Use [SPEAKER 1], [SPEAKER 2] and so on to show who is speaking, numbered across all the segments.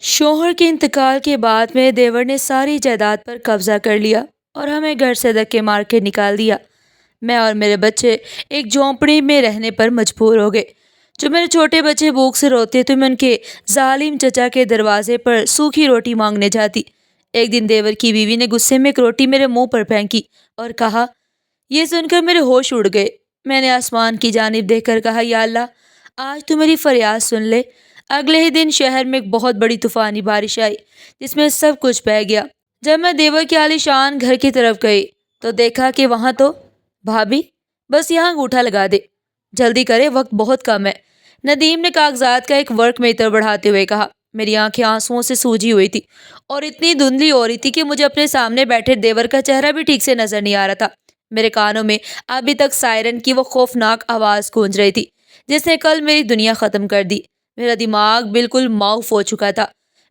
[SPEAKER 1] شوہر کے انتقال کے بعد میرے دیور نے ساری جائیداد پر قبضہ کر لیا اور ہمیں گھر سے دھکے مار کے نکال دیا۔ میں اور میرے بچے ایک جھونپڑی میں رہنے پر مجبور ہو گئے۔ جو میرے چھوٹے بچے بھوک سے روتے تو میں ان کے ظالم چچا کے دروازے پر سوکھی روٹی مانگنے جاتی۔ ایک دن دیور کی بیوی نے غصے میں ایک روٹی میرے منہ پر پھینکی اور کہا، یہ سن کر میرے ہوش اڑ گئے۔ میں نے آسمان کی جانب دیکھ کر کہا، یا اللہ، آج تو میری فریاد سن لے۔ اگلے ہی دن شہر میں ایک بہت بڑی طوفانی بارش آئی جس میں سب کچھ بہہ گیا۔ جب میں دیور کے عالیشان گھر کی طرف گئی تو دیکھا کہ وہاں تو بھابی، بس یہاں انگوٹھا لگا دے، جلدی کرے، وقت بہت کم ہے۔ ندیم نے کاغذات کا ایک ورق میری طرف بڑھاتے ہوئے کہا۔ میری آنکھیں آنسوؤں سے سوجی ہوئی تھی اور اتنی دھندلی ہو رہی تھی کہ مجھے اپنے سامنے بیٹھے دیور کا چہرہ بھی ٹھیک سے نظر نہیں آ رہا تھا۔ میرے کانوں میں ابھی تک سائرن کی وہ خوفناک آواز گونج رہی تھی جس نے کل میری دنیا ختم کر دی۔ میرا دماغ بالکل معاف ہو چکا تھا۔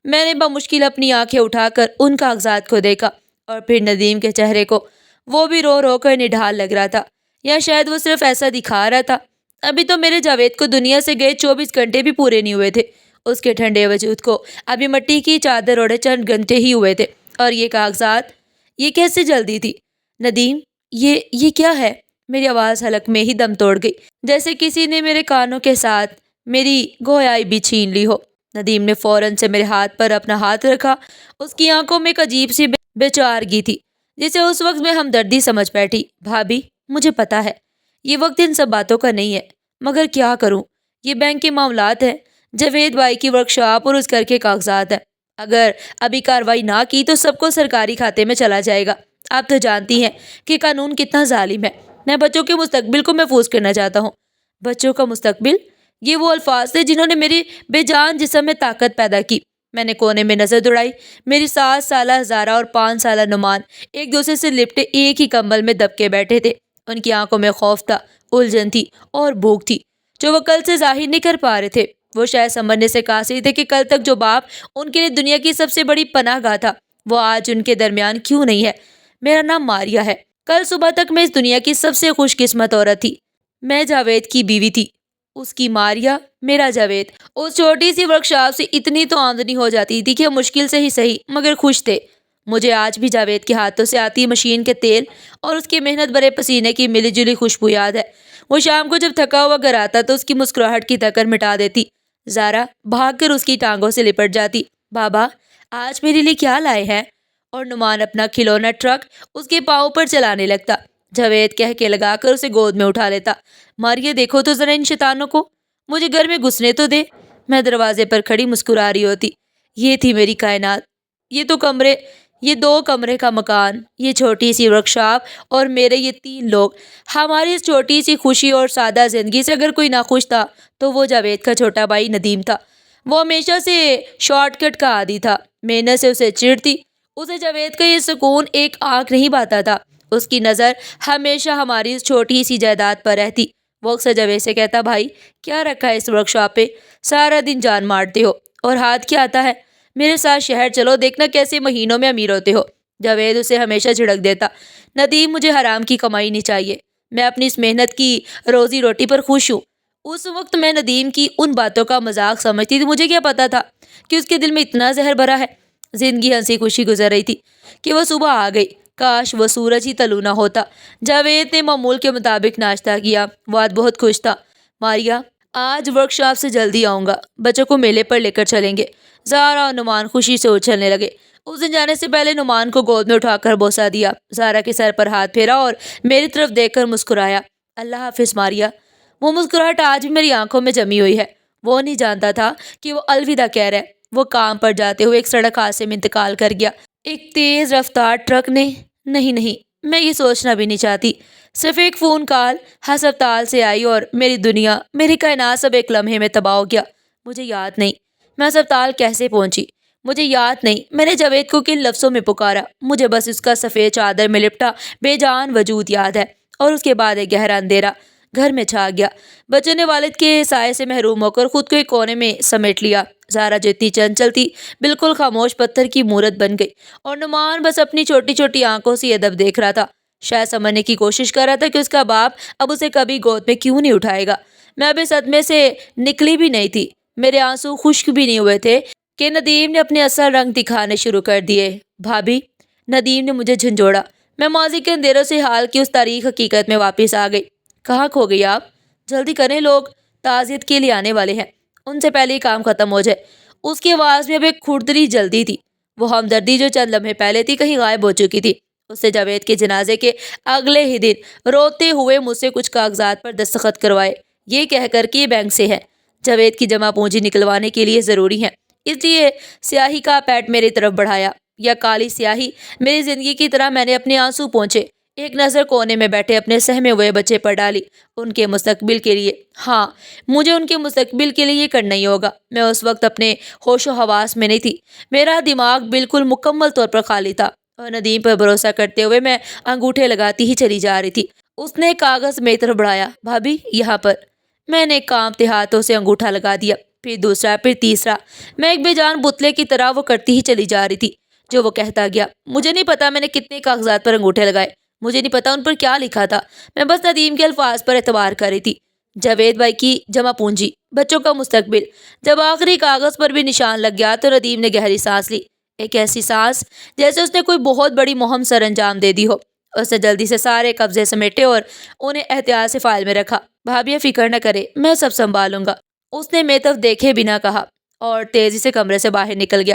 [SPEAKER 1] میں نے بمشکل اپنی آنکھیں اٹھا کر ان کاغذات کو دیکھا اور پھر ندیم کے چہرے کو۔ وہ بھی رو رو کر نڈھال لگ رہا تھا، یا شاید وہ صرف ایسا دکھا رہا تھا۔ ابھی تو میرے جاوید کو دنیا سے گئے 24 گھنٹے بھی پورے نہیں ہوئے تھے۔ اس کے ٹھنڈے وجود کو ابھی مٹی کی چادر اوڑھے چند گھنٹے ہی ہوئے تھے، اور یہ کاغذات، یہ کیسے جلدی تھی؟ ندیم، یہ کیا ہے؟ میری آواز حلق میں ہی دم توڑ گئی، جیسے کسی نے میرے کانوں کے ساتھ میری گویائی بھی چھین لی ہو۔ ندیم نے فوراً سے میرے ہاتھ پر اپنا ہاتھ رکھا۔ اس کی آنکھوں میں ایک عجیب سی بے چارگی تھی جسے اس وقت میں ہمدردی سمجھ بیٹھی۔ بھابی، مجھے پتا ہے یہ وقت ان سب باتوں کا نہیں ہے، مگر کیا کروں؟ یہ بینک کے معاملات ہیں، جاوید بھائی کی ورکشاپ اور اس گھر کے کاغذات ہیں۔ اگر ابھی کارروائی نہ کی تو سب کو سرکاری کھاتے میں چلا جائے گا۔ آپ تو جانتی ہیں کہ قانون کتنا ظالم ہے۔ میں بچوں کے مستقبل کو محفوظ کرنا چاہتا ہوں۔ بچوں کا مستقبل؟ یہ وہ الفاظ تھے جنہوں نے میری بے جان جسم میں طاقت پیدا کی۔ میں نے کونے میں نظر دوڑائی۔ میری 7 سالہ زارا اور 5 سالہ نعمان ایک دوسرے سے لپٹے ایک ہی کمبل میں دب کے بیٹھے تھے۔ ان کی آنکھوں میں خوف تھا، الجھن تھی اور بھوک تھی جو وہ کل سے ظاہر نہیں کر پا رہے تھے۔ وہ شاید سمجھنے سے قاصر تھے کہ کل تک جو باپ ان کے لیے دنیا کی سب سے بڑی پناہ گاہ تھا، وہ آج ان کے درمیان کیوں نہیں ہے۔ میرا نام ماریا ہے۔ کل صبح تک میں اس دنیا کی سب سے خوش قسمت عورت تھی۔ میں جاوید کی بیوی تھی، اس کی ماریا، میرا جاوید۔ اس چھوٹی سی ورکشاپ سے اتنی تو آمدنی ہو جاتی تھی کہ مشکل سے ہی صحیح مگر خوش تھے۔ مجھے آج بھی جاوید کے ہاتھوں سے آتی مشین کے تیل اور اس کے محنت بھرے پسینے کی ملی جلی خوشبو یاد ہے۔ وہ شام کو جب تھکا ہوا گھر آتا تو اس کی مسکراہٹ کی تکر مٹا دیتی۔ زارا بھاگ کر اس کی ٹانگوں سے لپٹ جاتی۔ بابا، آج میرے لیے کیا لائے ہیں؟ اور نعمان اپنا کھلونا ٹرک اس کے پاؤں پر چلانے لگتا۔ جاوید کہہ کے لگا کر اسے گود میں اٹھا لیتا۔ ماریا، دیکھو تو ذرا ان شیطانوں کو، مجھے گھر میں گھسنے تو دے۔ میں دروازے پر کھڑی مسکرا رہی ہوتی۔ یہ تھی میری کائنات۔ یہ 2 کمرے کا مکان، یہ چھوٹی سی ورکشاپ اور میرے یہ 3 لوگ۔ ہماری اس چھوٹی سی خوشی اور سادہ زندگی سے اگر کوئی ناخوش تھا تو وہ جاوید کا چھوٹا بھائی ندیم تھا۔ وہ ہمیشہ سے شارٹ کٹ کا عادی تھا، محنت سے اسے چڑ تھی۔ اسے جاوید کا یہ سکون ایک آنکھ نہیں پاتا تھا۔ اس کی نظر ہمیشہ ہماری اس چھوٹی سی جائیداد پر رہتی۔ وہ اکثر جاوید سے کہتا، بھائی، کیا رکھا ہے اس ورکشاپ پہ؟ سارا دن جان مارتے ہو اور ہاتھ کیا آتا ہے؟ میرے ساتھ شہر چلو، دیکھنا کیسے مہینوں میں امیر ہوتے ہو۔ جاوید اسے ہمیشہ جھڑک دیتا، ندیم، مجھے حرام کی کمائی نہیں چاہیے، میں اپنی اس محنت کی روزی روٹی پر خوش ہوں۔ اس وقت میں ندیم کی ان باتوں کا مذاق سمجھتی تھی۔ مجھے کیا پتا تھا کہ اس کے دل میں اتنا زہر بھرا ہے۔ زندگی ہنسی خوشی گزر رہی تھی کہ وہ صبح آ گئی۔ کاش وہ سورج ہی طلوع نہ ہوتا۔ جاوید نے معمول کے مطابق ناشتہ کیا۔ وہ آج بہت خوش تھا۔ ماریا، آج ورکشاپ سے جلدی آؤں گا، بچوں کو میلے پر لے کر چلیں گے۔ زارا اور نعمان خوشی سے اچھلنے لگے۔ اس دن جانے سے پہلے نعمان کو گود میں اٹھا کر بوسہ دیا، زارا کے سر پر ہاتھ پھیرا اور میری طرف دیکھ کر مسکرایا۔ اللہ حافظ ماریا۔ وہ مسکراہٹ آج بھی میری آنکھوں میں جمی ہوئی ہے۔ وہ نہیں جانتا تھا کہ وہ الوداع کہہ رہا ہے۔ وہ کام پر جاتے ہوئے ایک سڑک حادثے میں انتقال کر گیا۔ ایک تیز رفتار ٹرک نے؟ نہیں، میں یہ سوچنا بھی نہیں چاہتی۔ صرف ایک فون کال ہسپتال سے آئی اور میری دنیا، میری کائنات سب ایک لمحے میں تباہ ہو گیا۔ مجھے یاد نہیں میں ہسپتال کیسے پہنچی، مجھے یاد نہیں میں نے جاوید کو کن لفظوں میں پکارا۔ مجھے بس اس کا سفید چادر میں لپٹا بے جان وجود یاد ہے، اور اس کے بعد ایک گہرا اندھیرا گھر میں چھا گیا۔ بچوں نے والد کے سائے سے محروم ہو کر خود کو ایک کونے میں سمیٹ لیا۔ زارا جو اتنی چنچل تھی بالکل خاموش پتھر کی مورت بن گئی، اور نعمان بس اپنی چھوٹی چھوٹی آنکھوں سے یہ ادب دیکھ رہا تھا، شاید سمجھنے کی کوشش کر رہا تھا کہ اس کا باپ اب اسے کبھی گود میں کیوں نہیں اٹھائے گا۔ میں اب اس صدمے سے نکلی بھی نہیں تھی، میرے آنسو خشک بھی نہیں ہوئے تھے کہ ندیم نے اپنے اصل رنگ دکھانے شروع کر دیے۔ بھابھی، ندیم نے مجھے جھنجھوڑا۔ میں ماضی کے اندھیروں سے حال کی اس تاریخ حقیقت میں واپس آ گئی۔ کہاں کھو گئی آپ؟ جلدی کریں، لوگ تعزیت کے لیے آنے والے ہیں، ان سے پہلے ہی کام ختم ہو جائے۔ اس کی آواز میں اب ایک کھڑتری جلدی تھی۔ وہ ہمدردی جو چند لمحے پہلے تھی کہیں غائب ہو چکی تھی۔ اس نے جاوید کے جنازے کے اگلے ہی دن روتے ہوئے مجھ سے کچھ کاغذات پر دستخط کروائے، یہ کہہ کر کہ یہ بینک سے ہے، جاوید کی جمع پونجی نکلوانے کے لیے ضروری ہے۔ اس لیے سیاہی کا پیٹ میری طرف بڑھایا، یا کالی سیاہی میری زندگی کی طرح میں نے اپنے آنسو پونچھے۔ ایک نظر کونے میں بیٹھے اپنے سہمے ہوئے بچے پر ڈالی، ان کے مستقبل کے لیے۔ ہاں، مجھے ان کے مستقبل کے لیے یہ کرنا ہی ہوگا۔ میں اس وقت اپنے ہوش و حواس میں نہیں تھی، میرا دماغ بالکل مکمل طور پر خالی تھا، اور ندیم پر بھروسہ کرتے ہوئے میں انگوٹھے لگاتی ہی چلی جا رہی تھی۔ اس نے کاغذ میری طرف بڑھایا۔ بھابھی، یہاں پر۔ میں نے کانپتے ہاتھوں سے انگوٹھا لگا دیا، پھر دوسرا، پھر تیسرا۔ میں ایک بے جان بتلے کی طرح وہ کرتی ہی چلی جا رہی تھی جو وہ کہتا گیا۔ مجھے نہیں پتا میں نے کتنے کاغذات پر انگوٹھے لگائے، مجھے نہیں پتا ان پر کیا لکھا تھا، میں بس ندیم کے الفاظ پر اعتبار کر رہی تھی۔ جاوید بھائی کی جمع پونجی، بچوں کا مستقبل۔ جب آخری کاغذ پر بھی نشان لگ گیا تو ندیم نے گہری سانس لی، ایک ایسی سانس جیسے اس نے کوئی بہت بڑی مہم سر انجام دے دی ہو۔ اس نے جلدی سے سارے قبضے سمیٹے اور انہیں احتیاط سے فائل میں رکھا۔ بھابھی، فکر نہ کرے، میں سب سنبھالوں گا، اس نے میری طرف دیکھے بنا کہا، اور تیزی سے کمرے سے باہر نکل گیا۔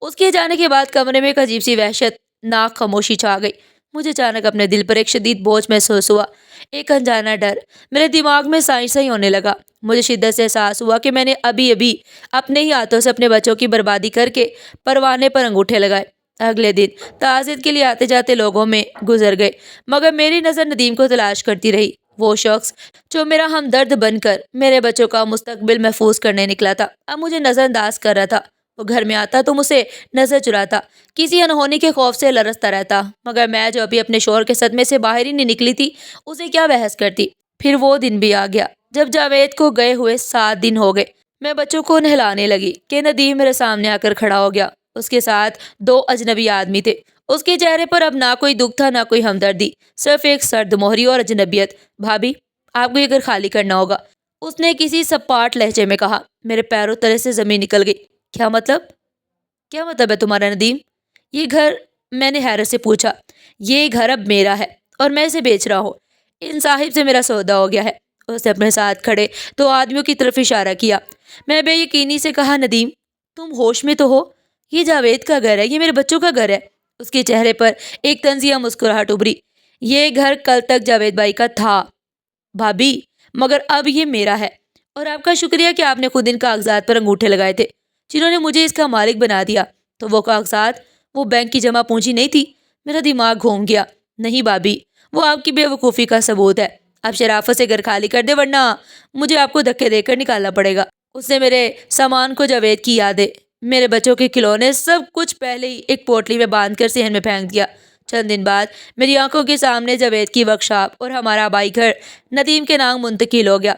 [SPEAKER 1] اس کے جانے کے بعد کمرے میں ایک عجیب سی وحشت ناک خاموشی چھا گئی۔ مجھے اچانک اپنے دل پر ایک شدید بوجھ محسوس ہوا، ایک انجانا ڈر میرے دماغ میں سائیں سائیں ہونے لگا۔ مجھے شدت سے احساس ہوا کہ میں نے ابھی ابھی اپنے ہی ہاتھوں سے اپنے بچوں کی بربادی کر کے پروانے پر انگوٹھے لگائے۔ اگلے دن تعزیت کے لیے آتے جاتے لوگوں میں گزر گئے، مگر میری نظر ندیم کو تلاش کرتی رہی، وہ شخص جو میرا ہمدرد بن کر میرے بچوں کا مستقبل محفوظ کرنے نکلا تھا، اب مجھے نظر انداز کر رہا تھا۔ وہ گھر میں آتا تو مجھے نظر چراتا، کسی انہونی کے خوف سے لرزتا رہتا، مگر میں جو ابھی اپنے شوہر کے صدمے سے باہر ہی نہیں نکلی تھی، اسے کیا بحث کرتی۔ پھر وہ دن بھی آ گیا جب جاوید کو گئے ہوئے 7 دن ہو گئے۔ میں بچوں کو نہلانے لگی کہ ندیم میرے سامنے آ کر کھڑا ہو گیا۔ اس کے ساتھ 2 اجنبی آدمی تھے۔ اس کے چہرے پر اب نہ کوئی دکھ تھا نہ کوئی ہمدردی، صرف ایک سرد مہری اور اجنبیت۔ بھابھی، آپ کو یہ گھر خالی کرنا ہوگا، اس نے کسی سپاٹ لہجے میں کہا۔ میرے پیروں تلے سے زمین نکل گئی۔ کیا مطلب ہے تمہارا ندیم؟ یہ گھر، میں نے حیرت سے پوچھا۔ یہ گھر اب میرا ہے اور میں اسے بیچ رہا ہوں، ان صاحب سے میرا سودا ہو گیا ہے۔ اس نے اپنے ساتھ کھڑے 2 آدمیوں کی طرف اشارہ کیا۔ میں بے یقینی سے کہا، ندیم، تم ہوش میں تو ہو؟ یہ جاوید کا گھر ہے، یہ میرے بچوں کا گھر ہے۔ اس کے چہرے پر ایک طنزیہ مسکراہٹ ابھری۔ یہ گھر کل تک جاوید بھائی کا تھا بھابھی، مگر اب یہ میرا ہے، اور آپ کا شکریہ کہ آپ نے خود ان کاغذات پر انگوٹھے لگائے تھے جنہوں نے مجھے اس کا مالک بنا دیا۔ تو وہ کاغذات، وہ بینک کی جمع پونجی نہیں تھی؟ میرا دماغ گھوم گیا۔ نہیں بھابھی، وہ آپ کی بے وقوفی کا ثبوت ہے۔ آپ شرافت سے گھر خالی کر دے ورنہ مجھے آپ کو دھکے دے کر نکالنا پڑے گا۔ اس نے میرے سامان کو، جاوید کی یادیں، میرے بچوں کے کھلونے، سب کچھ پہلے ہی ایک پوٹلی میں باندھ کر صحن میں پھینک دیا۔ چند دن بعد میری آنکھوں کے سامنے جاوید کی ورکشاپ اور ہمارا آبائی گھر ندیم کے نام منتقل ہو گیا۔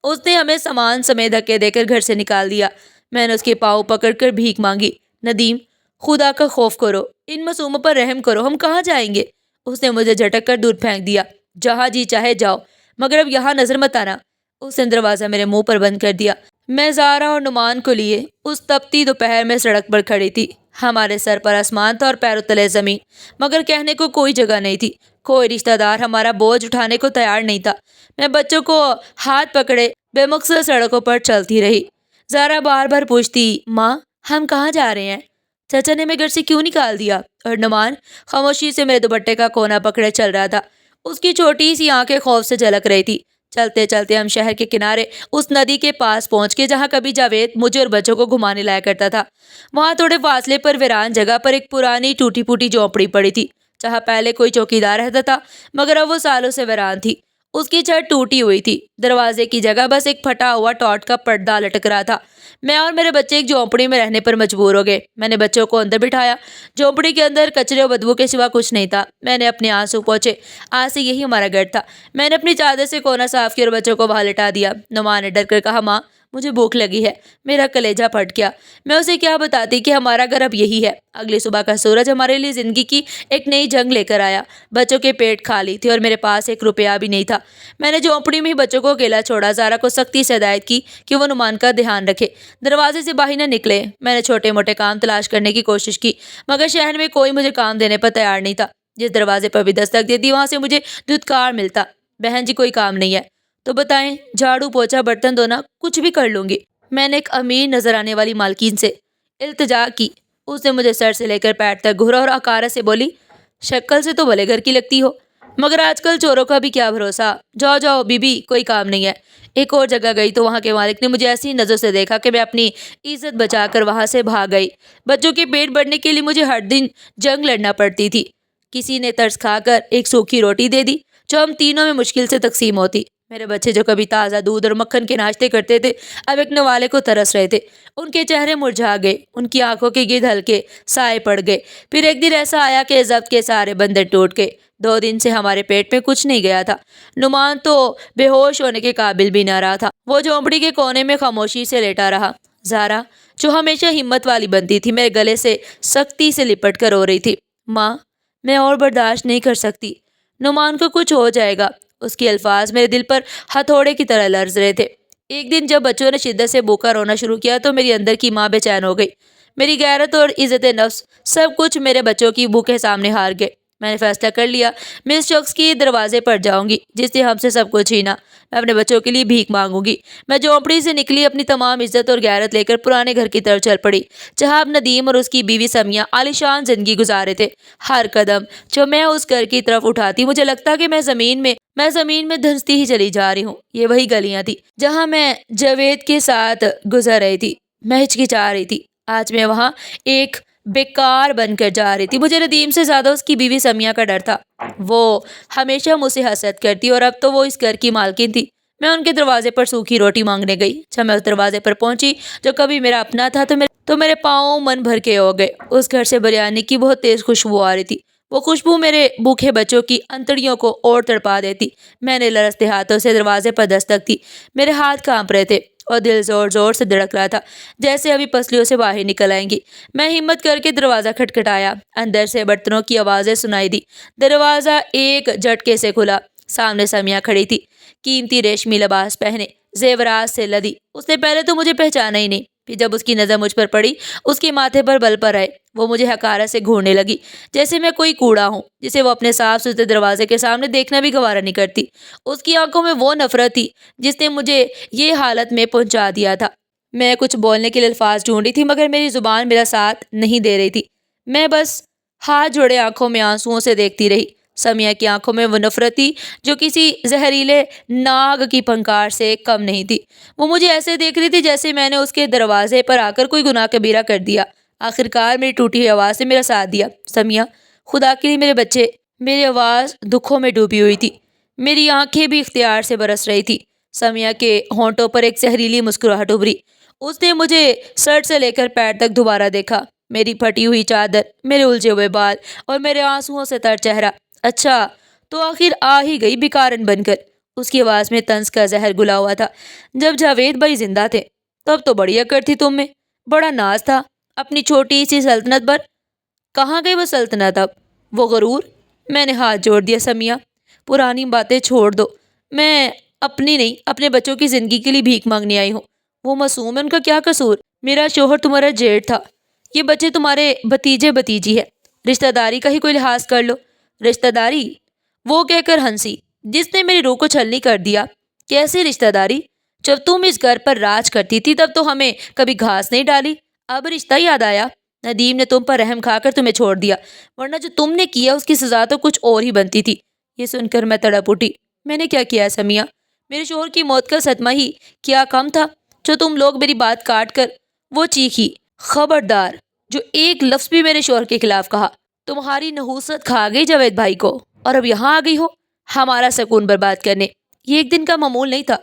[SPEAKER 1] اس نے ہمیں سامان سمیت دھکے دے کر گھر سے نکال دیا۔ میں نے اس کے پاؤں پکڑ کر بھیک مانگی۔ ندیم، خدا کا خوف کرو، ان معصوموں پر رحم کرو، ہم کہاں جائیں گے؟ اس نے مجھے جھٹک کر دور پھینک دیا۔ جہاں جی چاہے جاؤ، مگر اب یہاں نظر مت آنا۔ اس نے دروازہ میرے منہ پر بند کر دیا۔ میں زارا اور نعمان کو لیے اس تپتی دوپہر میں سڑک پر کھڑی تھی۔ ہمارے سر پر آسمان تھا اور پیروں تلے زمین، مگر کہنے کو کوئی جگہ نہیں تھی۔ کوئی رشتہ دار ہمارا بوجھ اٹھانے کو تیار نہیں تھا۔ میں بچوں کو ہاتھ پکڑے بے مقصد سڑکوں پر چلتی رہی۔ زارا بار بار پوچھتی، ماں، ہم کہاں جا رہے ہیں؟ چچا نے ہمیں گھر سے کیوں نکال دیا؟ اور نعمان خاموشی سے میرے دوپٹے کا کونا پکڑے چل رہا تھا۔ اس کی چھوٹی سی آنکھیں خوف سے جھلک رہی تھی۔ چلتے چلتے ہم شہر کے کنارے اس ندی کے پاس پہنچ کے جہاں کبھی جاوید مجھے اور بچوں کو گھمانے لایا کرتا تھا۔ وہاں تھوڑے فاصلے پر ویران جگہ پر ایک پرانی ٹوٹی پھوٹی جھونپڑی پڑی تھی، جہاں پہلے کوئی چوکیدار رہتا تھا، مگر اب وہ سالوں سے ویران تھی۔ اس کی چھت ٹوٹی ہوئی تھی، دروازے کی جگہ بس ایک پھٹا ہوا ٹوٹ کا پردہ لٹک رہا تھا۔ میں اور میرے بچے ایک جھونپڑی میں رہنے پر مجبور ہو گئے۔ میں نے بچوں کو اندر بٹھایا۔ جھونپڑی کے اندر کچرے اور بدبو کے سوا کچھ نہیں تھا۔ میں نے اپنے آنسو پوچھے، آج سے یہی ہمارا گھر تھا۔ میں نے اپنی چادر سے کونا صاف کیا اور بچوں کو وہاں لٹا دیا۔ نعمان نے ڈر کر کہا، ماں، مجھے بھوک لگی ہے۔ میرا کلیجہ پھٹ گیا۔ میں اسے کیا بتاتی کہ ہمارا گھر اب یہی ہے۔ اگلی صبح کا سورج ہمارے لیے زندگی کی ایک نئی جنگ لے کر آیا۔ بچوں کے پیٹ خالی تھے اور میرے پاس ایک روپیہ بھی نہیں تھا۔ میں نے جھونپڑی میں ہی بچوں کو اکیلا چھوڑا۔ زارا کو سختی سے ہدایت کی کہ وہ نعمان کا دھیان رکھے، دروازے سے باہر نہ نکلے۔ میں نے چھوٹے موٹے کام تلاش کرنے کی کوشش کی، مگر شہر میں کوئی مجھے کام دینے پر تیار نہیں تھا۔ جس دروازے پر بھی دستک دیتی وہاں سے مجھے دھتکار ملتا، بہن جی کوئی کام نہیں ہے تو بتائیں، جھاڑو پوچھا برتن دھونا کچھ بھی کر لوں گی۔ میں نے ایک امیر نظر آنے والی مالکین سے التجا کی۔ اس نے مجھے سر سے لے کر پیر تک گھورا اور حقارت سے بولی، شکل سے تو بھلے گھر کی لگتی ہو، مگر آج کل چوروں کا بھی کیا بھروسہ، جاؤ جاؤ بی بی کوئی کام نہیں ہے۔ ایک اور جگہ گئی تو وہاں کے مالک نے مجھے ایسی نظر سے دیکھا کہ میں اپنی عزت بچا کر وہاں سے بھاگ گئی۔ بچوں کے پیٹ بھرنے کے لیے مجھے ہر دن جنگ لڑنا پڑتی تھی۔ کسی نے ترس کھا کر ایک سوکھی روٹی دے دی جو ہم تینوں میں مشکل سے تقسیم ہوتی۔ میرے بچے جو کبھی تازہ دودھ اور مکھن کے ناشتے کرتے تھے اب ایک نوالے کو ترس رہے تھے۔ ان کے چہرے مرجھا گئے، ان کی آنکھوں کے گرد ہلکے سائے پڑ گئے۔ پھر ایک دن ایسا آیا کہ ضبط کے سارے بندر ٹوٹ گئے۔ 2 دن سے ہمارے پیٹ میں کچھ نہیں گیا تھا۔ نعمان تو بے ہوش ہونے کے قابل بھی نہ رہا تھا۔ وہ جھونپڑی کے کونے میں خاموشی سے لیٹا رہا۔ زارا جو ہمیشہ ہمت والی بنتی تھی میرے گلے سے سختی سے لپٹ کر رو رہی تھی۔ ماں میں اور برداشت نہیں کر سکتی، نعمان کو کچھ ہو جائے گا۔ اس کے الفاظ میرے دل پر ہتھوڑے کی طرح لرز رہے تھے۔ ایک دن جب بچوں نے شدت سے بھوکا رونا شروع کیا تو میری اندر کی ماں بے چین ہو گئی۔ میری غیرت اور عزت نفس سب کچھ میرے بچوں کی بھوکے سامنے ہار گئے۔ میں نے فیصلہ کر لیا، میں اس شخص کے دروازے پر جاؤں گی جس نے ہم سے سب کچھ چھینا۔ میں اپنے بچوں کے لیے بھیک مانگوں گی۔ میں جھونپڑی سے نکلی، اپنی تمام عزت اور غیرت لے کر پرانے گھر کی طرف چل پڑی جہاں اب ندیم اور اس کی بیوی سمیہ عالیشان زندگی گزارے تھے۔ ہر قدم جو میں اس گھر کی طرف اٹھاتی مجھے لگتا کہ میں زمین میں دھنستی ہی چلی جا رہی ہوں۔ یہ وہی گلیاں تھی جہاں میں جاوید کے ساتھ گزر رہی تھی۔ میں ہچکچا رہی تھی، آج میں وہاں ایک بیکار بن کر جا رہی تھی۔ مجھے ندیم سے زیادہ اس کی بیوی سمیہ کا ڈر تھا۔ وہ ہمیشہ مجھ سے حسد کرتی اور اب تو وہ اس گھر کی مالکن تھی۔ میں ان کے دروازے پر سوکھی روٹی مانگنے گئی۔ جب میں اس دروازے پر پہنچی جو کبھی میرا اپنا تھا تو میرے پاؤں من بھر کے ہو گئے۔ اس گھر سے بریانی کی بہت تیز خوشبو آ رہی تھی۔ وہ خوشبو میرے بھوکے بچوں کی انتڑیوں کو اور تڑپا دیتی۔ میں نے لرزتے ہاتھوں سے دروازے پر دستک دی۔ میرے ہاتھ کانپ رہے تھے اور دل زور زور سے دھڑک رہا تھا جیسے ابھی پسلیوں سے باہر نکل آئیں گی۔ میں ہمت کر کے دروازہ کھٹکھٹایا۔ اندر سے برتنوں کی آوازیں سنائی دی۔ دروازہ ایک جھٹکے سے کھلا۔ سامنے سمیہ کھڑی تھی، قیمتی ریشمی لباس پہنے، زیورات سے لدی۔ اس نے پہلے تو مجھے پہچانا ہی نہیں، پھر جب اس کی نظر مجھ پر پڑی اس کے ماتھے پر بل پر آئے۔ وہ مجھے حقارت سے گھورنے لگی جیسے میں کوئی کوڑا ہوں جسے وہ اپنے صاف ستھرے دروازے کے سامنے دیکھنا بھی گوارا نہیں کرتی۔ اس کی آنکھوں میں وہ نفرت تھی جس نے مجھے یہ حالت میں پہنچا دیا تھا۔ میں کچھ بولنے کے لیے الفاظ ڈھونڈ رہی تھی مگر میری زبان میرا ساتھ نہیں دے رہی تھی۔ میں بس ہاتھ جوڑے آنکھوں میں آنسوؤں سے دیکھتی رہی۔ سمیہ کی آنکھوں میں وہ نفرت تھی جو کسی زہریلے ناگ کی پھنکار سے کم نہیں تھی۔ وہ مجھے ایسے دیکھ رہی تھی جیسے میں نے اس کے دروازے پر آ کر کوئی گناہ کبیرہ کر دیا۔ آخرکار میری ٹوٹی ہوئی آواز نے میرا ساتھ دیا، سمیہ خدا کے لیے میرے بچے۔ میری آواز دکھوں میں ڈوبی ہوئی تھی، میری آنکھیں بھی اختیار سے برس رہی تھی۔ سمیہ کے ہونٹوں پر ایک زہریلی مسکراہٹ ابھری۔ اس نے مجھے سر سے لے کر پیر تک دوبارہ دیکھا، میری پھٹی ہوئی چادر، میرے الجھے ہوئے بال اور میرے آنسوؤں سے تر چہرہ۔ اچھا تو آخر آ ہی گئی بیکارن بن کر۔ اس کی آواز میں طنز کا زہر گھلا ہوا تھا۔ جب جاوید بھائی زندہ تھے تب تو بڑی اکڑ تھی تم میں، بڑا ناز تھا اپنی چھوٹی سی سلطنت پر۔ کہاں گئی وہ سلطنت اب، وہ غرور؟ میں نے ہاتھ جوڑ دیا، سمیہ پرانی باتیں چھوڑ دو۔ میں اپنی نہیں اپنے بچوں کی زندگی کے لیے بھیک مانگنے آئی ہوں۔ وہ معصوم ہے، ان کا کیا قصور؟ میرا شوہر تمہارا جیٹھ تھا، یہ بچے تمہارے بھتیجے بھتیجی ہے، رشتہ داری کا ہی کوئی لحاظ کر لو۔ رشتہ داری؟ وہ کہہ کر ہنسی جس نے میری روح کو چھلنی کر دیا۔ کیسی رشتہ داری؟ جب تم اس گھر پر راج کرتی تھی تب تو ہمیں کبھی گھاس نہیں ڈالی، اب رشتہ یاد آیا؟ ندیم نے تم پر رحم کھا کر تمہیں چھوڑ دیا، ورنہ جو تم نے کیا اس کی سزا تو کچھ اور ہی بنتی تھی۔ یہ سن کر میں تڑپ اٹھی۔ میں نے کیا کیا سمیہ؟ میرے شوہر کی موت کا صدمہ ہی کیا کم تھا جو تم لوگ میری بات کاٹ کر؟ وہ چیخی، خبردار جو ایک لفظ بھی میرے شوہر کے خلاف کہا۔ تمہاری نحوست کھا گئی جاوید بھائی کو اور اب یہاں آ گئی ہو ہمارا سکون برباد کرنے۔ یہ ایک دن کا معمول نہیں تھا،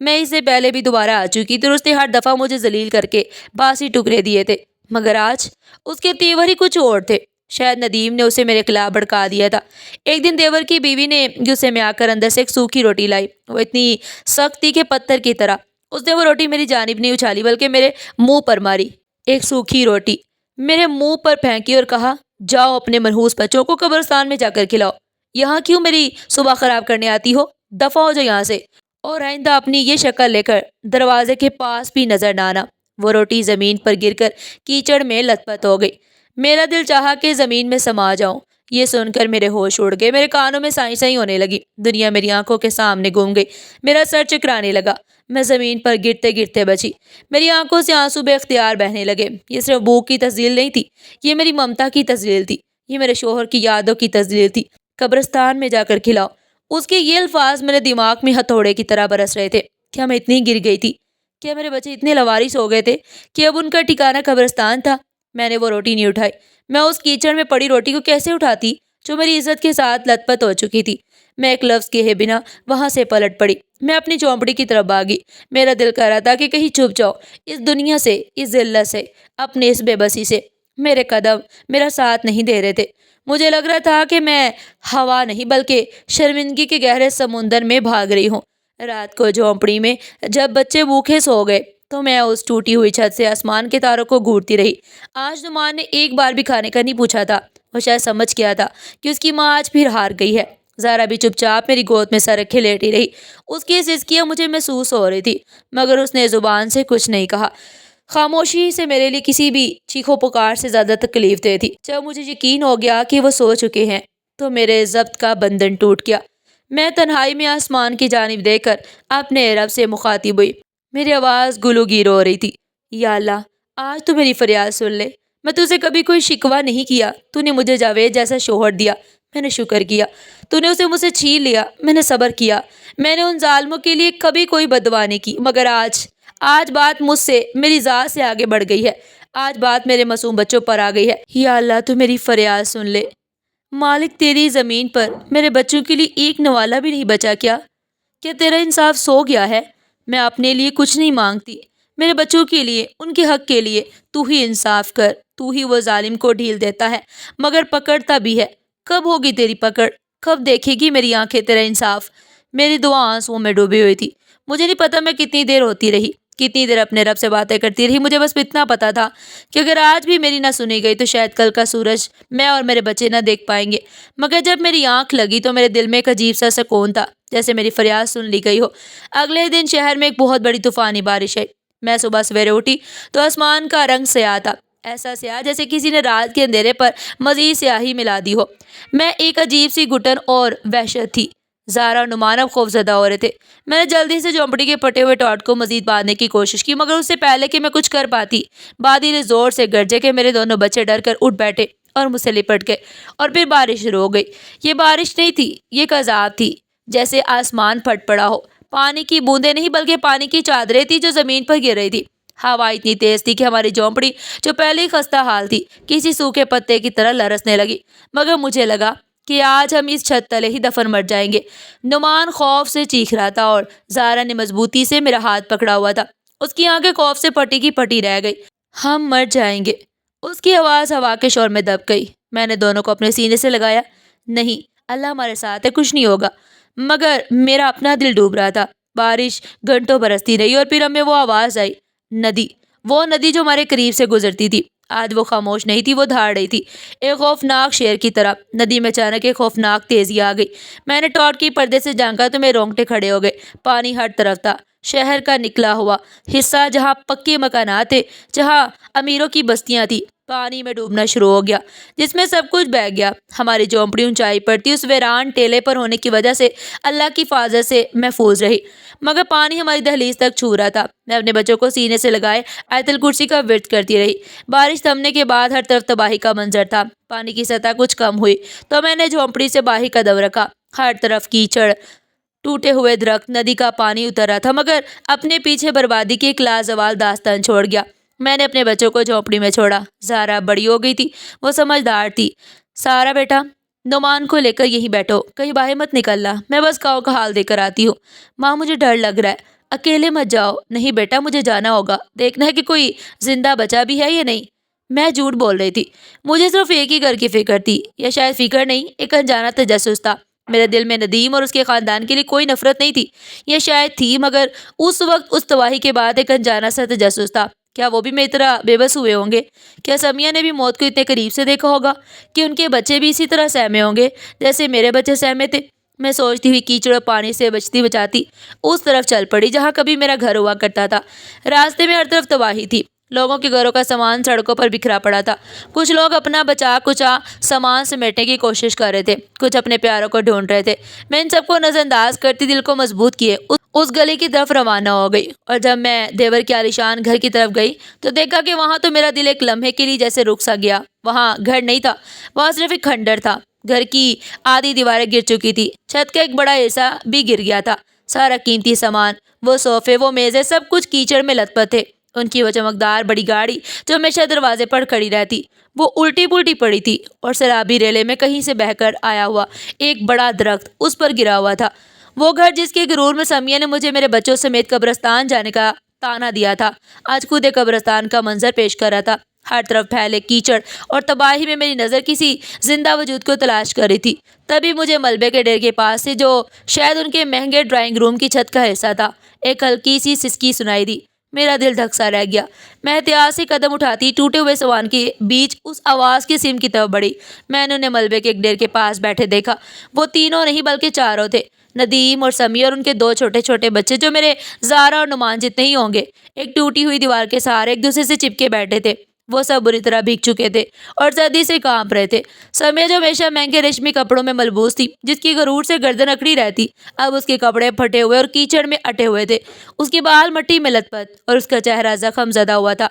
[SPEAKER 1] میں اس سے پہلے بھی دوبارہ آ چکی تھی اور اس نے ہر دفعہ مجھے ذلیل کر کے باسی ٹکڑے دیے تھے، مگر آج اس کے تیور ہی کچھ اور تھے۔ شاید ندیم نے اسے میرے خلاف بھڑکا دیا تھا۔ ایک دن دیور کی بیوی نے غصے میں آ کر اندر سے ایک سوکھی روٹی لائی، وہ اتنی سخت تھی کہ پتھر کی طرح۔ اس نے وہ روٹی میری جانب نہیں اچھالی بلکہ میرے منہ پر ماری۔ ایک سوکھی روٹی میرے منہ پر پھینکی اور کہا، جاؤ اپنے منحوس بچوں کو قبرستان میں جا کر کھلاؤ۔ یہاں کیوں میری صبح خراب کرنے آتی ہو؟ دفع ہو جاؤ یہاں سے، اور آئندہ اپنی یہ شکل لے کر دروازے کے پاس بھی نظر نہ آنا۔ وہ روٹی زمین پر گر کر کیچڑ میں لت پت ہو گئی۔ میرا دل چاہا کہ زمین میں سما جاؤں۔ یہ سن کر میرے ہوش اڑ گئے، میرے کانوں میں سائیں سائیں ہونے لگی، دنیا میری آنکھوں کے سامنے گم گئی، میرا سر چکرانے لگا، میں زمین پر گرتے گرتے بچی۔ میری آنکھوں سے آنسو بے اختیار بہنے لگے۔ یہ صرف بھوک کی تذلیل نہیں تھی، یہ میری ممتا کی تذلیل تھی، یہ میرے شوہر کی یادوں کی تذلیل تھی۔ قبرستان میں جا کر کھلاؤ، اس کے یہ الفاظ میرے دماغ میں ہتھوڑے کی طرح برس رہے تھے۔ کیا میں اتنی گر گئی تھی؟ کیا میرے بچے اتنے لاوارث ہو گئے تھے کہ اب ان کا ٹھکانہ قبرستان تھا؟ میں نے وہ روٹی نہیں اٹھائی۔ میں اس کیچڑ میں پڑی روٹی کو کیسے اٹھاتی جو میری عزت کے ساتھ لت پت ہو چکی تھی؟ میں ایک لفظ کہے بنا وہاں سے پلٹ پڑی۔ میں اپنی چونپڑی کی طرف بھاگی۔ میرا دل کر رہا تھا کہ کہیں چھپ جاؤ اس دنیا سے، اس ذلت سے، اپنے اس بے بسی سے۔ میرے قدم میرا ساتھ نہیں دے رہے تھے۔ مجھے لگ رہا تھا کہ میں ہوا نہیں بلکہ شرمندگی کے گہرے سمندر میں بھاگ رہی ہوں۔ رات کو جھونپڑی میں جب بچے بھوکے سو گئے تو میں اس ٹوٹی ہوئی چھت سے آسمان کے تاروں کو گھورتی رہی۔ آج نعمان نے ایک بار بھی کھانے کا نہیں پوچھا تھا۔ وہ شاید سمجھ گیا تھا کہ اس کی ماں آج پھر ہار گئی ہے۔ زارا بھی چپ چاپ میری گود میں سر رکھے لیٹی رہی۔ اس کی سسکیاں مجھے محسوس ہو رہی تھی مگر اس نے زبان سے کچھ نہیں کہا۔ خاموشی سے میرے لیے کسی بھی چیخو پکار سے زیادہ تکلیف دہ تھی۔ جب مجھے یقین ہو گیا کہ وہ سو چکے ہیں تو میرے ضبط کا بندھن ٹوٹ گیا۔ میں تنہائی میں آسمان کی جانب دیکھ کر اپنے رب سے مخاطب ہوئی۔ میری آواز گلو گیر ہو رہی تھی۔ یا اللہ، آج تو میری فریاد سن لے۔ میں تجھ سے کبھی کوئی شکوہ نہیں کیا۔ تو نے مجھے جاوید جیسا شوہر دیا، میں نے شکر کیا۔ تو نے اسے مجھ سے چھین لیا، میں نے صبر کیا۔ میں نے ان ظالموں کے لیے کبھی کوئی بد دعا نہیں کی مگر آج بات مجھ سے، میری ذات سے آگے بڑھ گئی ہے۔ آج بات میرے معصوم بچوں پر آ گئی ہے۔ یا اللہ، تو میری فریاد سن لے۔ مالک، تیری زمین پر میرے بچوں کے لیے ایک نوالا بھی نہیں بچا کیا؟ کیا تیرا انصاف سو گیا ہے؟ میں اپنے لیے کچھ نہیں مانگتی، میرے بچوں کے لیے، ان کے حق کے لیے تو ہی انصاف کر۔ تو ہی وہ ظالم کو ڈھیل دیتا ہے مگر پکڑتا بھی ہے۔ کب ہوگی تیری پکڑ؟ کب دیکھے گی میری آنکھیں تیرا انصاف؟ میری دعا آنسوؤں میں ڈوبی ہوئی تھی۔ مجھے نہیں پتا میں کتنی دیر ہوتی رہی، کتنی دیر اپنے رب سے باتیں کرتی رہی۔ مجھے بس اتنا پتا تھا کہ اگر آج بھی میری نہ سنی گئی تو شاید کل کا سورج میں اور میرے بچے نہ دیکھ پائیں گے۔ مگر جب میری آنکھ لگی تو میرے دل میں ایک عجیب سا سکون تھا، جیسے میری فریاد سن لی گئی ہو۔ اگلے دن شہر میں ایک بہت بڑی طوفانی بارش آئی۔ میں صبح سویرے اٹھی تو آسمان کا رنگ سیاہ تھا، ایسا سیاہ جیسے کسی نے رات کے اندھیرے پر مزید سیاہی ملا دی ہو۔ میں ایک عجیب سی گھٹن اور وحشت تھی۔ زارا اور نعمان اب خوف زدہ ہو رہے تھے۔ میں نے جلدی سے جھونپڑی کے پھٹے ہوئے ٹاٹ کو مزید باندھنے کی کوشش کی مگر اس سے پہلے کہ میں کچھ کر پاتی بادی نے زور سے گرجے کہ میرے دونوں بچے ڈر کر اٹھ بیٹھے اور مجھ سے لپٹ گئے، اور پھر بارش شروع ہو گئی۔ یہ بارش نہیں تھی، یہ ایک عذاب تھی، جیسے آسمان پھٹ پڑا ہو۔ پانی کی بوندیں نہیں بلکہ پانی کی چادریں تھی جو زمین پر گر رہی تھی۔ ہوا اتنی تیز تھی کہ ہماری جھونپڑی جو پہلے ہی خستہ حال تھی کسی سوکھے پتے کی طرح لرزنے لگی۔ مگر مجھے لگا کہ آج ہم اس چھت تلے ہی دفن مر جائیں گے۔ نعمان خوف سے چیخ رہا تھا اور زارا نے مضبوطی سے میرا ہاتھ پکڑا ہوا تھا۔ اس کی آنکھیں خوف سے پھٹی کی پھٹی رہ گئی۔ ہم مر جائیں گے، اس کی آواز ہوا کے شور میں دب گئی۔ میں نے دونوں کو اپنے سینے سے لگایا۔ نہیں، اللہ ہمارے ساتھ ہے، کچھ نہیں ہوگا۔ مگر میرا اپنا دل ڈوب رہا تھا۔ بارش گھنٹوں برستی رہی اور پھر ہمیں وہ آواز آئی، ندی، وہ ندی جو ہمارے قریب سے گزرتی تھی۔ آج وہ خاموش نہیں تھی، وہ دھاڑ رہی تھی ایک خوفناک شیر کی طرح۔ ندی میں اچانک ایک خوفناک تیزی آ گئی۔ میں نے ٹارچ کی پردے سے جھانکا تو میرے رونگٹے کھڑے ہو گئے۔ پانی ہر طرف تھا، شہر کا نکلا ہوا حصہ جہاں پکے مکانات تھے، جہاں امیروں کی بستیاں تھیں، پانی میں ڈوبنا شروع ہو گیا، جس میں سب کچھ بہہ گیا۔ ہماری جھونپڑی اونچائی پر تھی، اس ویران ٹیلے پر ہونے کی وجہ سے اللہ کی حفاظت سے محفوظ رہی، مگر پانی ہماری دہلیز تک چھو رہا تھا۔ میں اپنے بچوں کو سینے سے لگائے آیت الکرسی کا ورد کرتی رہی۔ بارش تھمنے کے بعد ہر طرف تباہی کا منظر تھا۔ پانی کی سطح کچھ کم ہوئی تو میں نے جھونپڑی سے باہر قدم رکھا۔ ہر طرف کیچڑ، ٹوٹے ہوئے درخت، ندی کا پانی اتر رہا تھا مگر اپنے پیچھے بربادی کی ایک لازوال داستان چھوڑ گیا۔ میں نے اپنے بچوں کو جھونپڑی میں چھوڑا۔ زارا بڑی ہو گئی تھی، وہ سمجھدار تھی۔ سارا بیٹا، نعمان کو لے کر یہیں بیٹھو، کہیں باہر مت نکلنا، میں بس گاؤں کا حال دیکھ کر آتی ہوں۔ ماں، مجھے ڈر لگ رہا ہے، اکیلے مت جاؤ۔ نہیں بیٹا، مجھے جانا ہوگا، دیکھنا ہے کہ کوئی زندہ بچا بھی ہے یا نہیں۔ میں جھوٹ بول رہی تھی، مجھے صرف ایک ہی گھر کی فکر تھی، یا شاید فکر نہیں، ایک انجانا تجسس تھا۔ میرے دل میں ندیم اور اس کے خاندان کے لیے کوئی نفرت نہیں تھی، یہ شاید تھی، مگر اس وقت اس تباہی کے بعد ایک انجانا سا تجسس تھا۔ کیا وہ بھی میری طرح بے بس ہوئے ہوں گے؟ کیا سمیہ نے بھی موت کو اتنے قریب سے دیکھا ہوگا کہ ان کے بچے بھی اسی طرح سہمے ہوں گے جیسے میرے بچے سہمے تھے؟ میں سوچتی ہوئی کیچڑ اور پانی سے بچتی بچاتی اس طرف چل پڑی جہاں کبھی میرا گھر ہوا کرتا تھا۔ راستے میں ہر طرف تباہی تھی، لوگوں کے گھروں کا سامان سڑکوں پر بکھرا پڑا تھا، کچھ لوگ اپنا بچا کچا سامان سمیٹنے کی کوشش کر رہے تھے، کچھ اپنے پیاروں کو ڈھونڈ رہے تھے۔ میں ان سب کو نظر انداز کرتی دل کو مضبوط کیے اس گلی کی طرف روانہ ہو گئی، اور جب میں دیور کے عالیشان گھر کی طرف گئی تو دیکھا کہ وہاں تو میرا دل ایک لمحے کے لیے جیسے رک سا گیا۔ وہاں گھر نہیں تھا، وہاں صرف ایک کھنڈر تھا۔ گھر کی آدھی دیواریں گر چکی تھی، چھت کا ایک بڑا حصہ بھی گر گیا تھا، سارا قیمتی سامان، وہ صوفے، وہ میزیں، سب کچھ کیچڑ میں لت پت تھے۔ ان کی وہ چمکدار بڑی گاڑی جو ہمیشہ دروازے پر کھڑی رہتی، وہ الٹی پلٹی پڑی تھی، اور سیلابی ریلے میں کہیں سے بہہ کر آیا ہوا ایک بڑا درخت اس پر گرا ہوا تھا۔ وہ گھر جس کے غرور میں سمیہ نے مجھے میرے بچوں سمیت قبرستان جانے کا تانا دیا تھا، آج خود ایک قبرستان کا منظر پیش کر رہا تھا۔ ہر طرف پھیلے کیچڑ اور تباہی میں میری نظر کسی زندہ وجود کو تلاش کر رہی تھی۔ تبھی مجھے ملبے کے ڈھیر کے پاس سے، جو شاید ان کے مہنگے ڈرائنگ روم کی چھت کا حصہ تھا، ایک ہلکی سی سسکی سنائی دی۔ میرا دل دھک سا رہ گیا۔ میں احتیاط سے قدم اٹھاتی ٹوٹے ہوئے سامان کے بیچ اس آواز کی سمت کی طرف بڑھی۔ میں نے انہیں ملبے کے ایک ڈھیر کے پاس بیٹھے دیکھا۔ وہ تینوں نہیں بلکہ چاروں تھے، ندیم اور سمیہ اور ان کے دو چھوٹے چھوٹے بچے جو میرے زارا اور نعمان جتنے ہی ہوں گے، ایک ٹوٹی ہوئی دیوار کے سہارے ایک دوسرے سے چپکے بیٹھے تھے۔ وہ سب بری طرح بھیگ چکے تھے اور سردی سے کانپ رہے تھے۔ سمیہ جو ہمیشہ مہنگے ریشمی کپڑوں میں ملبوس تھی، جس کی غرور سے گردن اکڑی رہتی، اب اس کے کپڑے پھٹے ہوئے اور کیچڑ میں اٹے ہوئے تھے، اس کے بال مٹی میں لت پت، اور اس کا چہرہ زخم زدہ ہوا تھا۔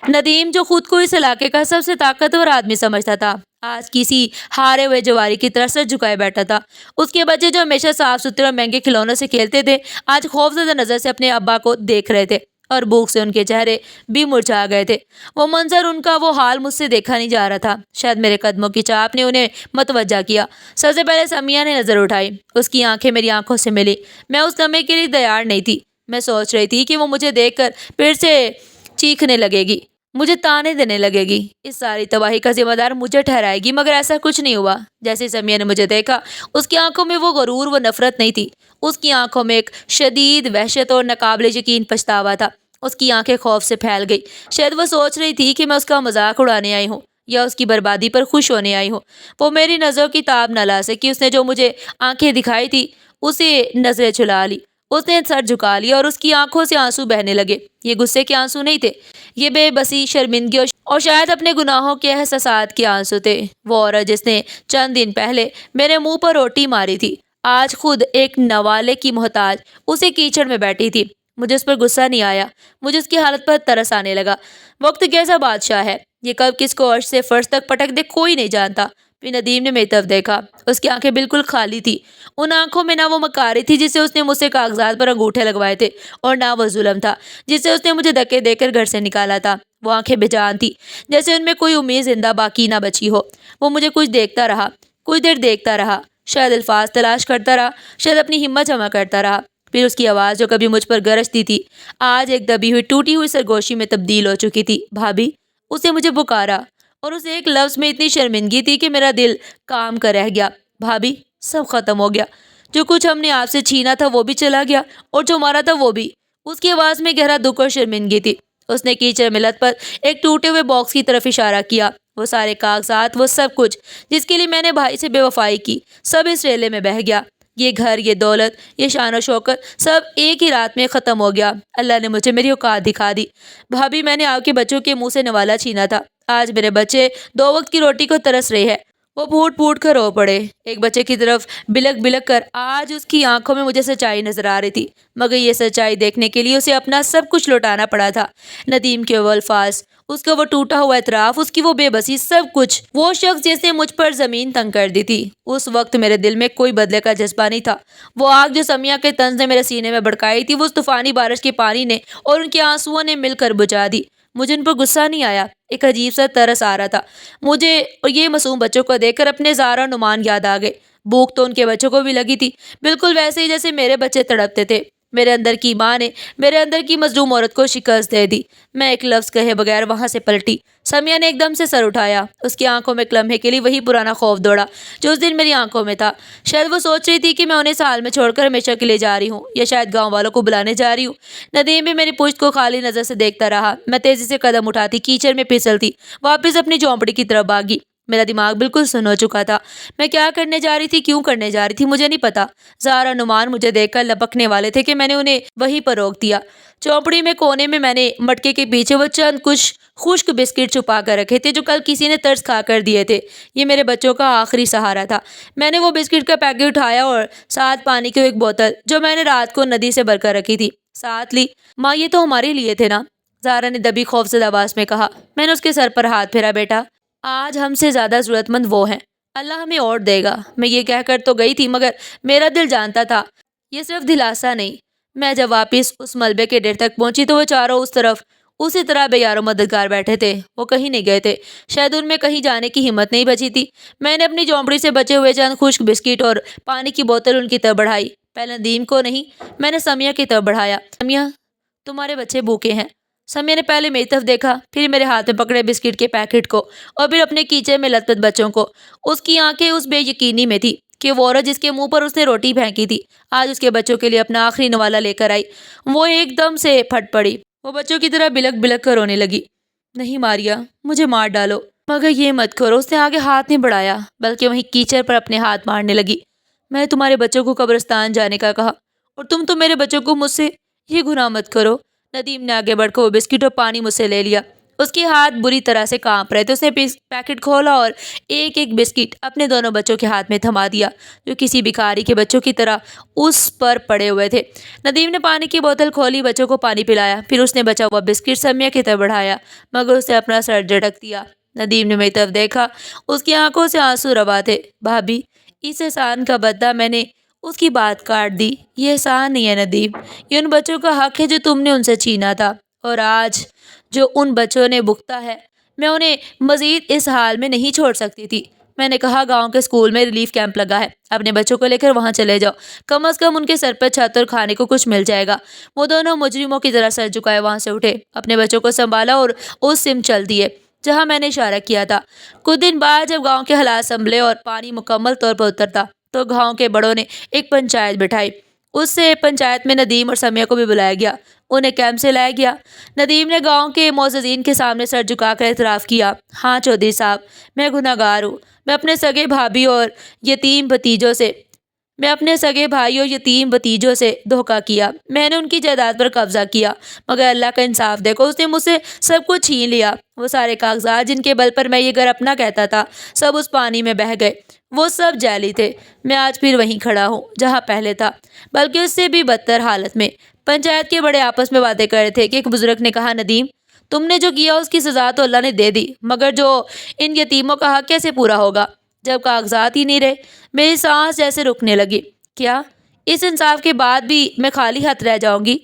[SPEAKER 1] ندیم جو خود کو اس علاقے کا سب سے طاقتور آدمی سمجھتا تھا، آج کسی ہارے ہوئے جواری کی طرح سر جھکائے بیٹھا تھا۔ اس کے بچے جو ہمیشہ صاف ستھرے اور مہنگے کھلونوں سے کھیلتے تھے، آج خوفزدہ نظر سے اپنے ابا کو دیکھ رہے تھے، اور بھوک سے ان کے چہرے بھی مرجھا گئے تھے۔ وہ منظر، ان کا وہ حال مجھ سے دیکھا نہیں جا رہا تھا۔ شاید میرے قدموں کی چاپ نے انہیں متوجہ کیا۔ سب سے پہلے سمیہ نے نظر اٹھائی، اس کی آنکھیں میری آنکھوں سے ملی۔ میں اس لمحے کے لیے تیار نہیں تھی۔ میں سوچ رہی تھی کہ وہ مجھے دیکھ کر پھر سے چیخنے لگے گی، مجھے تانے دینے لگے گی، اس ساری تباہی کا ذمہ دار مجھے ٹھہرائے گی، مگر ایسا کچھ نہیں ہوا۔ جیسے سمیہ نے مجھے دیکھا، اس کی آنکھوں میں وہ غرور، وہ نفرت نہیں تھی، اس کی آنکھوں میں ایک شدید وحشت اور ناقابل یقین پچھتاوا تھا۔ اس کی آنکھیں خوف سے پھیل گئی۔ شاید وہ سوچ رہی تھی کہ میں اس کا مذاق اڑانے آئی ہوں یا اس کی بربادی پر خوش ہونے آئی ہوں۔ وہ میری نظروں کی تاب نہ لا سکی۔ اس نے جو مجھے آنکھیں دکھائی تھی اسے نظریں چھلا لی، اس نے سر جھکا لیا اور اس کی آنکھوں سے آنسو بہنے لگے۔ یہ غصے کے آنسو نہیں تھے، یہ بے بسی، شرمندگی اور شاید اپنے گناہوں کے احساسات کے آنسو تھے۔ وہ عورت جس نے چند دن پہلے میرے منہ پر روٹی ماری تھی، آج خود ایک نوالے کی محتاج اسے کیچڑ میں بیٹھی تھی۔ مجھے اس پر غصہ نہیں آیا، مجھے اس کی حالت پر ترس آنے لگا۔ وقت کیسا بادشاہ ہے، یہ کب کس کو عرش سے فرش تک پٹک دے کوئی نہیں جانتا۔ پھر ندیم نے میری طرف دیکھا، اس کی آنکھیں بالکل خالی تھی۔ ان آنکھوں میں نہ وہ مکاری تھی جسے اس نے مجھ سے کاغذات پر انگوٹھے لگوائے تھے، اور نہ وہ ظلم تھا جسے اس نے مجھے دھکے دے کر گھر سے نکالا تھا۔ وہ آنکھیں بے جان تھی، جیسے ان میں کوئی امید زندہ باقی نہ بچی ہو۔ وہ مجھے کچھ دیکھتا رہا، کچھ دیر دیکھتا رہا، شاید الفاظ تلاش کرتا رہا، شاید اپنی ہمت جمع کرتا رہا۔ پھر اس کی آواز جو کبھی مجھ پر گرجتی تھی، آج ایک دبی ہوئی ٹوٹی ہوئی سرگوشی میں تبدیل ہو چکی تھی۔ بھابھی، اس نے مجھے پکارا، اور اس ایک لفظ میں اتنی شرمندگی تھی کہ میرا دل کام کر رہ گیا۔ بھابھی، سب ختم ہو گیا، جو کچھ ہم نے آپ سے چھینا تھا وہ بھی چلا گیا، اور جو ہمارا تھا وہ بھی۔ اس کی آواز میں گہرا دکھ اور شرمندگی تھی۔ اس نے کیچڑ میں لت پت ایک ٹوٹے ہوئے باکس کی طرف اشارہ کیا۔ وہ سارے کاغذات، وہ سب کچھ جس کے لیے میں نے بھائی سے بے وفائی کی، سب اس ریلے میں بہہ گیا۔ یہ گھر، یہ دولت، یہ شان و شوکت، سب ایک ہی رات میں ختم ہو گیا۔ اللہ نے مجھے میری اوقات دکھا دی۔ بھابھی، میں نے آپ کے بچوں کے منہ سے نوالا چھینا تھا، آج میرے بچے 2 وقت کی روٹی کو ترس رہے ہیں۔ وہ پھوٹ پھوٹ کر رو پڑے، ایک بچے کی طرف بلک بلک کر۔ آج اس کی آنکھوں میں مجھے سچائی نظر آ رہی تھی، مگر یہ سچائی دیکھنے کے لیے اسے اپنا سب کچھ لوٹانا پڑا تھا۔ ندیم کے وہ الفاظ، اس کا وہ ٹوٹا ہوا اعتراف، اس کی وہ بے بسی، سب کچھ۔ وہ شخص جس نے مجھ پر زمین تنگ کر دی تھی۔ اس وقت میرے دل میں کوئی بدلے کا جذبہ نہیں تھا۔ وہ آگ جو سمیہ کے طنز نے میرے سینے میں بھڑکائی تھی، وہ اس طوفانی بارش کے پانی نے اور ان کے آنسوؤں نے مل کر بجھا دی۔ مجھے ان پر غصہ نہیں آیا، ایک عجیب سا ترس آ رہا تھا مجھے، اور یہ معصوم بچوں کو دیکھ کر اپنے زارا اور نعمان یاد آ گئے۔ بھوک تو ان کے بچوں کو بھی لگی تھی، بالکل ویسے ہی جیسے میرے بچے تڑپتے تھے۔ میرے اندر کی ماں نے میرے اندر کی مظلوم عورت کو شکست دے دی۔ میں ایک لفظ کہے بغیر وہاں سے پلٹی۔ سمیہ نے ایک دم سے سر اٹھایا۔ اس کی آنکھوں میں ایک لمحے کے لیے وہی پرانا خوف دوڑا جو اس دن میری آنکھوں میں تھا۔ شاید وہ سوچ رہی تھی کہ میں انہیں اس حال میں چھوڑ کر ہمیشہ کے لیے جا رہی ہوں، یا شاید گاؤں والوں کو بلانے جا رہی ہوں۔ ندیم بھی میری پشت کو خالی نظر سے دیکھتا رہا۔ میں تیزی سے قدم اٹھاتی، کیچڑ میں پھسلتی واپس اپنی جھونپڑی کی طرف بھاگی۔ میرا دماغ بالکل سن ہو چکا تھا۔ میں کیا کرنے جا رہی تھی، کیوں کرنے جا رہی تھی، مجھے نہیں پتا۔ زہرا نعمان مجھے دیکھ کر لپکنے والے تھے کہ میں نے انہیں وہیں پر روک دیا۔ چوپڑی میں کونے میں نے مٹکے کے پیچھے وہ چند کچھ خشک بسکٹ چھپا کر رکھے تھے جو کل کسی نے ترس کھا کر دیے تھے۔ یہ میرے بچوں کا آخری سہارا تھا۔ میں نے وہ بسکٹ کا پیکٹ اٹھایا اور ساتھ پانی کی ایک بوتل جو میں نے رات کو ندی سے بھر کر رکھی تھی ساتھ لی۔ ماں، یہ تو ہمارے لیے تھے نا؟ زہرا نے دبی خوفزدہ آواز میں کہا۔ میں نے اس کے سر پر ہاتھ پھیرا۔ بیٹا، آج ہم سے زیادہ ضرورت مند وہ ہیں، اللہ ہمیں اور دے گا۔ میں یہ کہہ کر تو گئی تھی، مگر میرا دل جانتا تھا یہ صرف دلاسا نہیں۔ میں جب واپس اس ملبے کے ڈیر تک پہنچی تو وہ چاروں اس طرف اسی طرح بے یار و مددگار بیٹھے تھے۔ وہ کہیں نہیں گئے تھے، شاید ان میں کہیں جانے کی ہمت نہیں بچی تھی۔ میں نے اپنی جھونپڑی سے بچے ہوئے چند خشک بسکٹ اور پانی کی بوتل ان کی طرف بڑھائی۔ پہلے ندیم کو نہیں، میں نے سمیہ کی طرف بڑھایا۔ سمیہ، تمہارے بچے بھوکے ہیں۔ سمیہ نے پہلے میری طرف دیکھا، پھر میرے ہاتھ میں پکڑے بسکٹ کے پیکٹ کو، اور پھر اپنے کیچے میں لت پت بچوں کو۔ اس کی آنکھیں اس بے یقینی میں تھی کہ وہ عورت جس کے منہ پر اس نے روٹی پھینکی تھی آج اس کے بچوں کے لیے اپنا آخری نوالہ لے کر آئی۔ وہ ایک دم سے پھٹ پڑی۔ وہ بچوں کی طرح بلک بلک کر رونے لگی۔ نہیں ماریا، مجھے مار ڈالو، مگر یہ مت کرو۔ اس نے آگے ہاتھ نہیں بڑھایا بلکہ وہیں کیچڑ پر اپنے ہاتھ مارنے لگی۔ میں نے تمہارے بچوں کو قبرستان جانے کا کہا، اور تم تو میرے بچوں کو مجھ سے یہ گناہ مت کرو۔ ندیم نے آگے بڑھ کر وہ بسکٹ اور پانی مجھ سے لے لیا۔ اس کے ہاتھ بری طرح سے کانپ رہے تھے۔ اس نے پیکٹ کھولا اور ایک ایک بسکٹ اپنے دونوں بچوں کے ہاتھ میں تھما دیا جو کسی بھکاری کے بچوں کی طرح اس پر پڑے ہوئے تھے۔ ندیم نے پانی کی بوتل کھولی، بچوں کو پانی پلایا، پھر اس نے بچا ہوا بسکٹ سمیہ کی طرف بڑھایا، مگر اس نے اپنا سر جھٹک دیا۔ ندیم نے میری طرف دیکھا، اس کی آنکھوں سے آنسو روا تھے۔ بھابھی، اس احسان کا بدلہ میں نے اس کی بات کاٹ دی۔ یہ احسان نہیں ہے ندیم، یہ ان بچوں کا حق ہے جو تم نے ان سے چھینا تھا، اور آج جو ان بچوں نے بھگتا ہے، میں انہیں مزید اس حال میں نہیں چھوڑ سکتی تھی۔ میں نے کہا، گاؤں کے اسکول میں ریلیف کیمپ لگا ہے، اپنے بچوں کو لے کر وہاں چلے جاؤ، کم از کم ان کے سر پر چھت اور کھانے کو کچھ مل جائے گا۔ وہ دونوں مجرموں کی طرح سر جھکائے وہاں سے اٹھے، اپنے بچوں کو سنبھالا اور اس سمت چل دیے جہاں میں نے اشارہ کیا تھا۔ کچھ دن بعد جب گاؤں کے حالات سنبھلے اور پانی مکمل طور پر اترتا تو گاؤں کے بڑوں نے ایک پنچایت بٹھائی۔ اس سے پنچایت میں ندیم اور سمیہ کو بھی بلایا گیا، انہیں کیمپ سے لایا گیا۔ ندیم نے گاؤں کے معززین کے سامنے سر جھکا کر اعتراف کیا، ہاں چودھری صاحب، میں گناہ گار ہوں۔ میں اپنے سگے بھائی اور یتیم بھتیجوں سے دھوکہ کیا، میں نے ان کی جائیداد پر قبضہ کیا، مگر اللہ کا انصاف دیکھو، اس نے مجھ سے سب کچھ چھین لیا۔ وہ سارے کاغذات جن کے بل پر میں یہ گھر اپنا کہتا تھا، سب اس پانی میں بہہ گئے۔ وہ سب جعلی تھے۔ میں آج پھر وہیں کھڑا ہوں جہاں پہلے تھا، بلکہ اس سے بھی بدتر حالت میں۔ پنچایت کے بڑے آپس میں باتیں کر رہے تھے کہ ایک بزرگ نے کہا، ندیم، تم نے جو کیا اس کی سزا تو اللہ نے دے دی، مگر جو ان یتیموں کا حق کیسے پورا ہوگا جب کاغذات ہی نہیں رہے؟ میری سانس جیسے رکنے لگی۔ کیا اس انصاف کے بعد بھی میں خالی ہاتھ رہ جاؤں گی؟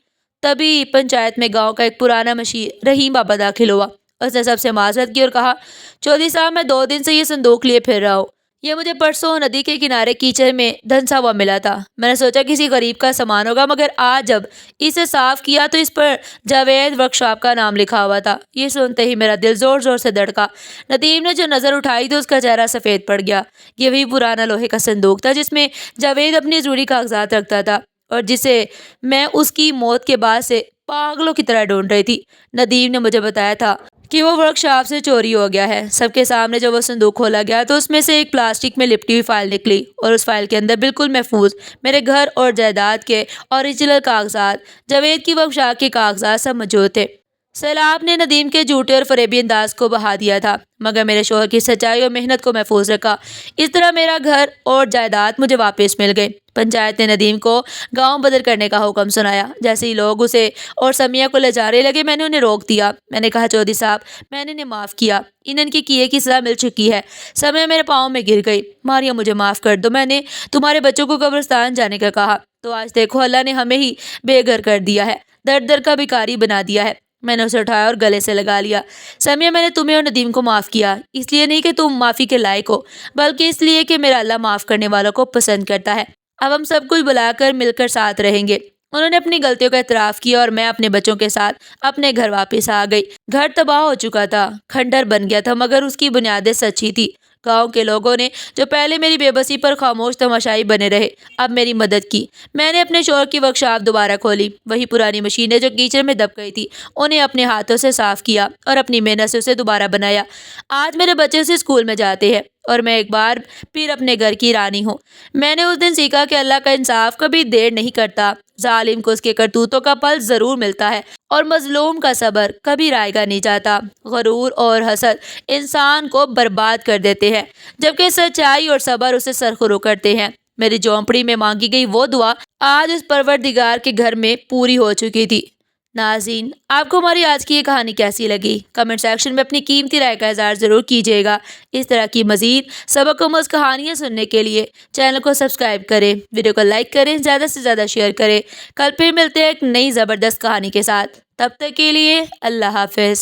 [SPEAKER 1] تبھی پنچایت میں گاؤں کا ایک پرانا مشیر رحیم بابا داخل ہوا۔ اس نے سب سے معذرت کی اور کہا، چودھری صاحب، میں 2 دن سے یہ صندوق لیے پھر رہا ہوں۔ یہ مجھے پرسوں ندی کے کنارے کیچڑ میں دھنسا ہوا ملا تھا۔ میں نے سوچا کسی غریب کا سامان ہوگا، مگر آج جب اسے صاف کیا تو اس پر جاوید ورک شاپ کا نام لکھا ہوا تھا۔ یہ سنتے ہی میرا دل زور زور سے دھڑکا۔ ندیم نے جو نظر اٹھائی تو اس کا چہرہ سفید پڑ گیا۔ یہ وہی پرانا لوہے کا صندوق تھا جس میں جاوید اپنی ضروری کاغذات رکھتا تھا اور جسے میں اس کی موت کے بعد سے پاگلوں کی طرح ڈھونڈ رہی تھی۔ ندیم نے مجھے بتایا تھا کہ وہ ورک شاپ سے چوری ہو گیا ہے۔ سب کے سامنے جب وہ صندوق کھولا گیا تو اس میں سے ایک پلاسٹک میں لپٹی ہوئی فائل نکلی، اور اس فائل کے اندر بالکل محفوظ میرے گھر اور جائیداد کے اوریجنل کاغذات، جاوید کی ورک شاپ کے کاغذات سب موجود تھے۔ سیلاب نے ندیم کے جھوٹے اور فریبی انداز کو بہا دیا تھا، مگر میرے شوہر کی سچائی اور محنت کو محفوظ رکھا۔ اس طرح میرا گھر اور جائیداد مجھے واپس مل گئے۔ پنچایت نے ندیم کو گاؤں بدر کرنے کا حکم سنایا۔ جیسے ہی لوگ اسے اور سمیہ کو لے جانے لگے، میں نے انہیں روک دیا۔ میں نے کہا، چودھری صاحب، میں نے انہیں معاف کیا، انہیں کی کیے کی سزا مل چکی ہے۔ سمیہ میرے پاؤں میں گر گئی۔ ماریا، مجھے معاف کر دو، میں نے تمہارے بچوں کو قبرستان جانے کا کہا تو آج دیکھو اللہ نے ہمیں ہی بے گھر کر دیا ہے، در در کا بھکاری بنا دیا ہے۔ میں نے اسے اٹھایا اور گلے سے لگا لیا۔ سمیہ، میں نے تمہیں اور ندیم کو معاف کیا، اس لیے نہیں کہ تم معافی کے لائق ہو، بلکہ اس لیے کہ میرا اللہ معاف کرنے والوں کو پسند کرتا ہے۔ اب ہم سب کچھ بلا کر مل کر ساتھ رہیں گے۔ انہوں نے اپنی غلطیوں کا اعتراف کیا اور میں اپنے بچوں کے ساتھ اپنے گھر واپس آ گئی۔ گھر تباہ ہو چکا تھا، کھنڈر بن گیا تھا، مگر اس کی بنیادیں سچی تھی۔ گاؤں کے لوگوں نے جو پہلے میری بے بسی پر خاموش تماشائی بنے رہے، اب میری مدد کی۔ میں نے اپنے شوہر کی ورکشاپ دوبارہ کھولی۔ وہی پرانی مشینیں جو کیچڑ میں دب گئی تھی، انہیں اپنے ہاتھوں سے صاف کیا اور اپنی محنت سے اسے دوبارہ بنایا۔ آج میرے بچے اسے اسکول میں جاتے ہیں اور میں ایک بار پھر اپنے گھر کی رانی ہوں۔ میں نے اس دن سیکھا کہ اللہ کا انصاف کبھی دیر نہیں کرتا۔ ظالم کو اس کے کرتوتوں کا پھل ضرور ملتا ہے اور مظلوم کا صبر کبھی رائے گا نہیں جاتا۔ غرور اور حسد انسان کو برباد کر دیتے ہیں، جبکہ سچائی اور صبر اسے سرخرو کرتے ہیں۔ میری جھونپڑی میں مانگی گئی وہ دعا آج اس پروردگار کے گھر میں پوری ہو چکی تھی۔ ناظرین، آپ کو ہماری آج کی یہ کہانی کیسی لگی؟ کمنٹ سیکشن میں اپنی قیمتی رائے کا اظہار ضرور کیجیے گا۔ اس طرح کی مزید سبق آموز کہانیاں سننے کے لیے چینل کو سبسکرائب کریں، ویڈیو کو لائک کریں، زیادہ سے زیادہ شیئر کریں۔ کل پھر ملتے ہیں ایک نئی زبردست کہانی کے ساتھ۔ تب تک کے لیے اللہ حافظ۔